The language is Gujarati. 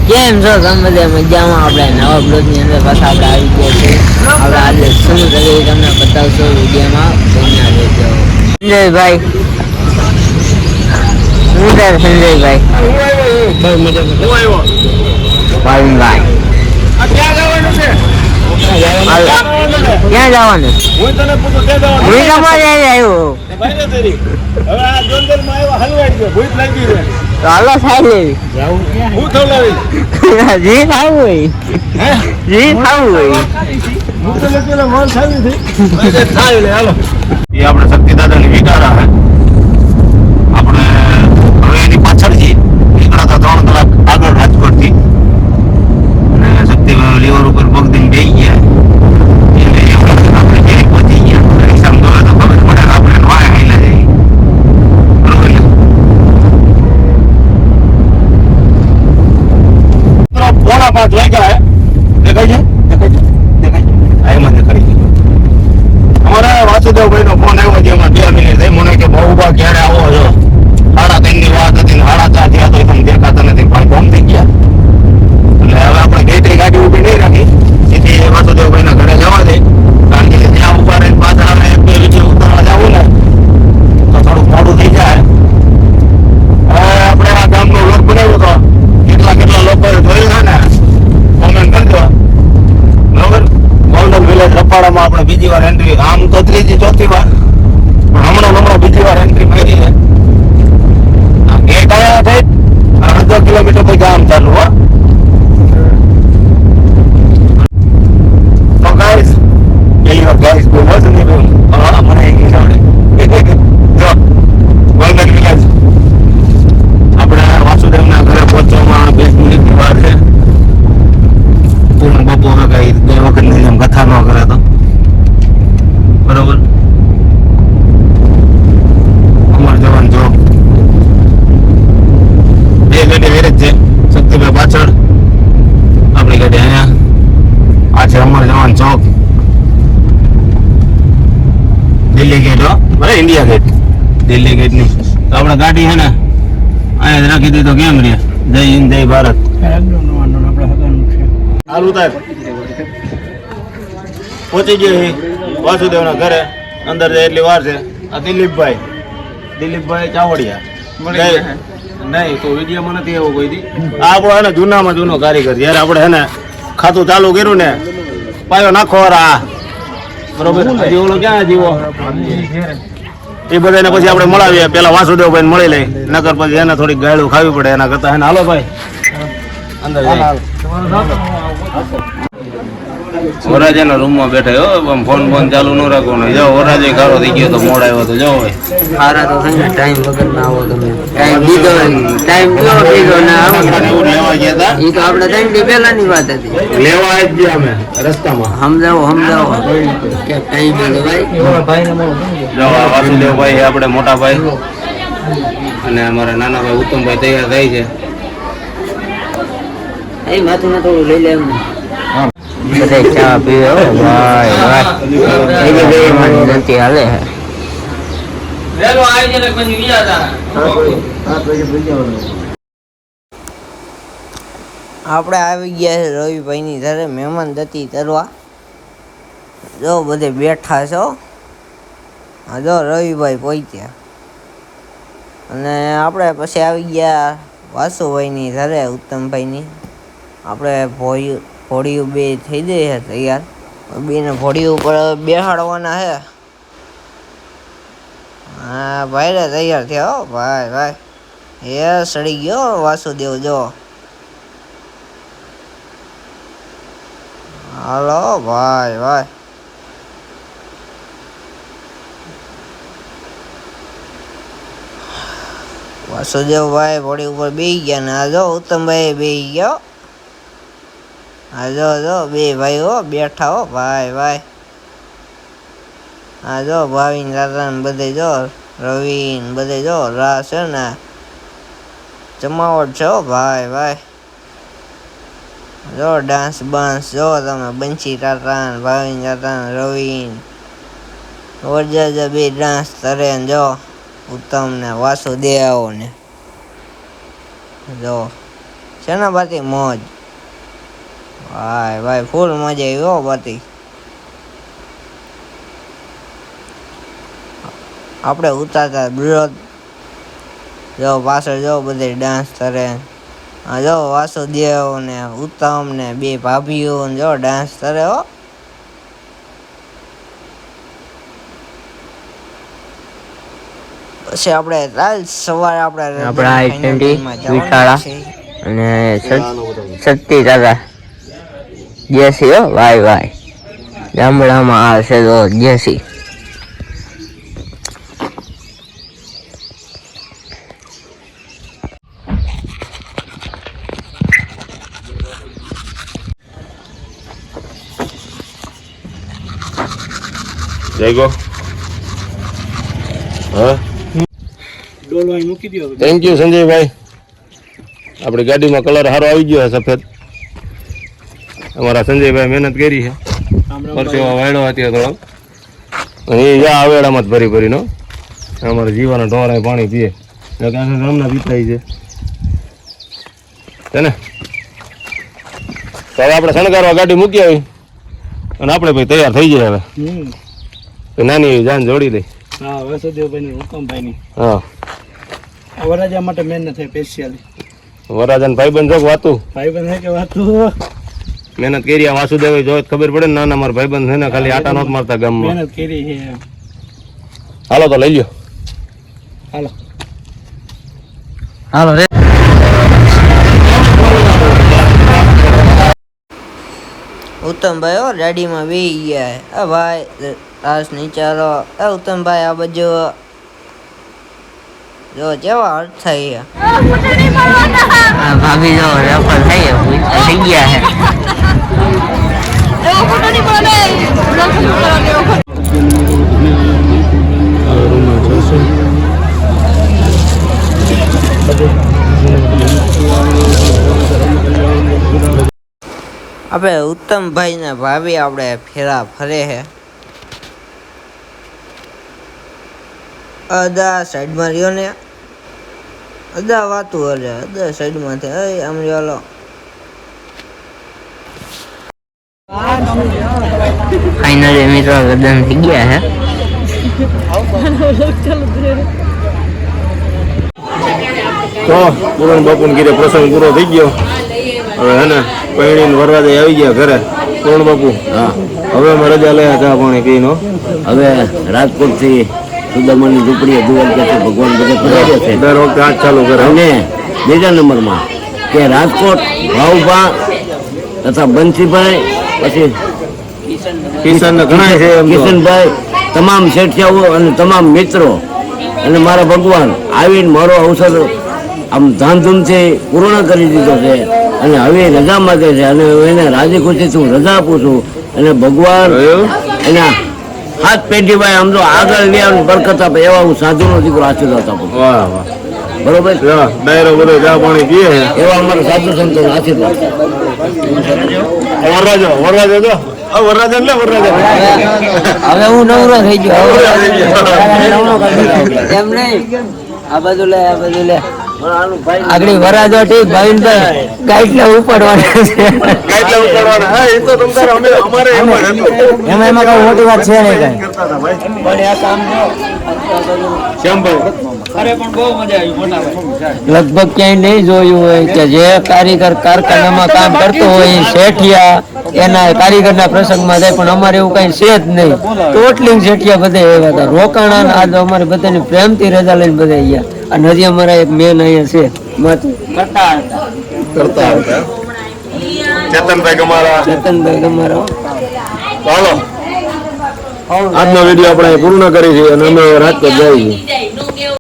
કેમ છો તમે બધા મજામાં? આપણે નવા બ્લોગની અંદર પાછા આપણે આવી ગયા છે. આપણે આજે શું કરીએ તમને બતાવશો વિડીયોમાં. બન્યા રહેજો. સંજયભાઈ, શું છે સંજયભાઈ? ભાવિનભાઈ, ક્યાં જવાનું છે? હું તને પૂછું તમારે આવ્યો. હવે આ ડોંગરમાં આવ્યો હલવાઈ ગયો, ભૂખ લાગી છે. હાલો ખાઈ લેવી. હું ખવડાવી જે ખાવું હોય જે ખાવું હોય હું તો પેલા માલ ખાવી હતી ખાઈ લે. હાલો એ આપણે શક્તિ દાદાની વિચારા હે. આપણે હવે એની પાછળથી નીકળાતા 3 કલાક આગળ રાજકોટથી અને શક્તિ લીવર ઉપર પગ દઈને બેસી ગયા એટલે આપણે ઘેરી પહોંચી ગયા. રિક્ષામાં દોડે તો ખબર પડે કે આપણે વાયા હાઈલા જઈએ. બરોબર ને? પોણા 5 વાગ્યા હે. દેખાય છે એમાં દેખાડી દીધું. અમારા વાસુદેવભાઈ નો ફોન આવ્યો છે, એમાં 2 મિનિટ થઈ. મને કે બહુ ઉભા ક્યારે આવો છો? 3:30 ની વાત હતી ને 4:30 થયા તો તમે દેખાતા નથી. પણ ફોન થઈ ગયા એટલે હવે આપણે ગેટરી ગાડી ઉભી નહીં રાખી, સીધી વાસુદેવભાઈ ના ઘરે જવા દે. કારણ કે ત્યાં ઉભા રહીને પાછળ આપણે 1-2 વિડીયો ઉતારવા જવું ને તો થોડુંક મોડું થઈ જાય. હવે આપણે આ ગામનો વ્લોગ બનાવ્યો તો કેટલા લોકોએ જોયું છે ને કોમેન્ટ કરજો. બરોબર? ગોલ્ડન વિલેજ રપાડામાં આપણે બીજી વાર એન્ટ્રી, આમ તો 3જી 4થી વાર, પણ હમણાં બીજી વાર એન્ટ્રી મારી છે. ગેટ આવ્યા થઈ 1.5 કિલોમીટર પછી ગામ ચાલુ. હો તો ગાઈસ પહેલી વાર ગાઈસ બહુ મસ્ત નહીં મને ઇંગ્લિશ આવડે. જો ગોલ્ડન વિલેજ આપણે વાસુદેવના ઘરે પહોંચવામાં 20 મિનિટની વાર છે. પૂર્ણ બપોર કઈ બે વખતની જેમ કથા ન કરે તો બરોબર. અમર જવાન જો 2 ગાડી વેરેજ છે. શક્તિભાઈ પાછળ, આપણી ગાડી અહીંયા. આ છે અમર જવાન ચોક, દિલ્હી ગેટ. હો ભલે ઇન્ડિયા ગેટ, દિલ્હી ગેટ ની. તો આપણે ગાડી છે ને અહીંયા જ રાખી દીધો. કેમ રે? જય હિન્દ જય ભારત. હાલ ઉતાર. પહોંચી ગયો વાસુદેવના ઘરે. અંદર જાય એટલી વાર છે. આ દિલીપભાઈ ચાવડિયા નહીં તો વિડીયોમાં નથી એવો કોઈ દી. આપણો હે ને જૂનામાં જૂનો કારીગર. જયારે આપણે હે ને ખાતું ચાલુ કર્યું ને પાયો નાખો આ બરોબર. હજી ઓલો ક્યાં જીવો એ બધાને પછી આપણે મળાવીએ. પેલા વાસુદેવભાઈ મળી લઈ, નકર પછી એને થોડીક ગાયડું ખાવી પડે. એના કરતા એને હાલો ભાઈ અંદર જાય. વરાજાના રૂમમાં બેઠા હો. ફોન ચાલુ ન રાખો ને. જો વરાજો ખારો થઈ ગયો તો મોડ આવ્યો તો જો ભાઈ સારા તો થઈ ટાઈમ વગર ના આવો તમે. ટાઈમ દીધો ના આવો. લેવા ગયા હતા એ તો આપણે 3 દી પહેલાની વાત હતી. લેવા જ ગયા અમે રસ્તામાં. સમજાવો કે ટાઈમ ભાઈ. જો વાસુદેવભાઈ આપણે મોટા ભાઈ અને અમારા નાના ભાઈ ઉત્તમભાઈ તૈયાર થાય છે. એ માથું ના થોડું લઈ લે એમને. બધા ચા પીવે. ભાઈ નથી હાલે. આપણે આવી ગયા છે રવિભાઈની ઘરે મહેમાન દત્તી કરવા. જો બધે બેઠા છો. હા જો રવિભાઈ પહોંચ્યા અને આપણે પછી આવી ગયા વાસુભાઈની ઘરે ઉત્તમભાઈની. આપણે ઘોડીઓ 2 થઈ ગઈ છે તૈયાર. 2ને ઘોડીઓ ઉપર બેહાડવાના છે. હા ભાઈ રે તૈયાર થયા. હો ભાઈ એ સડી ગયો વાસુદેવ. જો હાલો ભાઈ વાસુદેવભાઈ ઘોડી ઉપર બેસી ગયા ને આ જો ઉત્તમભાઈ બેસી ગયો. હા જો 2 ભાઈઓ બેઠા. હો ભાઈ હા જો ભાવિન દાદા ને બધે જો રવિન બધે જો રાસ છે ને જમાવટ છે. હો ભાઈ જો ડાન્સ બાન્સ જો તમે. બંસી તાતા ને ભાવિન દાદા ને રવિન વરજા 2 ડાન્સ કરે ને જો ઉત્તમ ને વાસુદેવ ને જો છે ને બાતી મોજ. ભાઈ ભાઈ ફૂલ મજા આવી હો બાતી. આપણે ઉતારતા બૃહદ જો પાછળ જો બધે ડાન્સ કરે. હા જો વાસુદેવ ને ઉત્તમ ને બે ભાભીઓ ને જો ડાન્સ કરે હો. પછી આપણે કાલ સવારે આપણે અને શક્તિ દાદા જેસી હો ભાઈ ભાઈ ગામડામાં આ છે તો જેસી. જયગો હા થેન્ક યુ સંજયભાઈ. આપણી ગાડીમાં કલર સારો આવી ગયો છે સફેદ. અમારા સંજયભાઈ મહેનત કરી છે. પરસેવો વાળ્યો અત્યારે થોડો અને એ યા આવેડામાં જ ભરી ભરીનો અમારા જીવાના ઢોરા પાણી પીએ હમણાં પીતાય છે ને. તો હવે આપણે શણગારવા ગાડી મૂકી આવી અને આપણે ભાઈ તૈયાર થઈ જાય હવે નાની જાન જોડી દઈ. હા વાસુદેવભાઈ હુકમભાઈ હા વરાજા માટે મહેનત છે સ્પેશિયલી. વરાજાન ભાઈબંધ જોક વાતું ભાઈબંધ છે કે વાતું મહેનત કરી. આ વાસુદેવ જો ખબર પડે ને નાના મારા ભાઈબંધ છે ને ખાલી આટા નોત મારતા ગામમાં. મહેનત કરી છે. હાલો તો લઈ લ્યો. હાલો હાલો રે. ઉત્તમભાઈ હો ગાડીમાં બેસી ગયા. આ ભાઈ તાસ નીચારો. ઉત્તમભાઈ આ બાજુ જો કેવા અર્થ થઈ ભાભી જો રેફર થઈ ગયા છે. આપણે ઉત્તમભાઈ ને ભાભી આપણે ફેરા ફરે છે. અદા સાઈડમાં રહ્યો ને અદા વાતું હલે અદા સાઈડમાં છે. આમ રહ્યો ફાઇનલી મિત્રો ગદન થઈ ગયા હે. તો પૂરણ બાપુ ને ઘરે પ્રસંગ પૂરો થઈ ગયો. હવે હે ને પૈણીને વરરાજા આવી ગયા ઘરે. પૂરણ બાપુ હા હવે અમે રજા લયા ચા પાણી પીનો. હવે રાજકોટ થી સુદામાની ઝૂંપડીએ દુવાલ કે ભગવાન બધે પધાર્યા છે. દર વખતે આજ ચાલુ કરે. અને બીજા નંબરમાં કે રાજકોટ ભાવભા તથા બંસીભાઈ પછી કિશન ને ઘણા છે એમ તો. કિશનભાઈ તમામ શેઠિયાઓ અને તમામ મિત્રો અને મારા ભગવાન આવીને મારો અવસર આમ ધામધૂમથી પૂર્ણ કરી દીધો છે અને હવે રજા માગે છે અને એને રાજી ખુશીથી હું રજા આપું છું અને ભગવાન એના હાથ પેઢી ભાઈ આમ તો આગળ લે બરકત આપે એવા હું સાધુનો દીકરો આશીર્વાદ આપું. વાહ વાહ બરોબર ડાયરો બધો ચા પાણી પીએ એવા અમારા સાધુ સંતો આશીર્વાદ. વરરાજો વરરાજો જો વરરાજા એટલે વરરાજા હવે હું નવરો થઈ ગયો. એમ નહીં આ બધું લે આ બધું લે આગળ વરાજો ઠીક ભાવિનભાઈ ગાઈટલા ઉપાડવાના છે. ગાઈટલા ઉપાડવાના. હા એ તો તમતારે અમારે એમ જ હતું. એમાં કઈ મોટી વાત છે નહીં કઈ. લગભગ ક્યાંય નહીં જોયું હોય કે જે કારીગર કારખાનામાં કામ કરતો હોય શેઠિયા એના કારીગરના પ્રસંગમાં જાય પણ અમારે એવું કઈ છે જ નહીં. ટોટલિંગ શેઠિયા બધે એવા હતા. રોકાણા આજ અમારે બધાની પ્રેમથી રજા લઈને બધા ગયા અને હજી અમારા એક મેન અહીંયા છે કરતા હતા. ચેતનભાઈ ગમારા હાલો આજનો વિડીયો આપણે પૂર્ણ કરી છે અને અમે રાજકોટ જઈએ છીએ.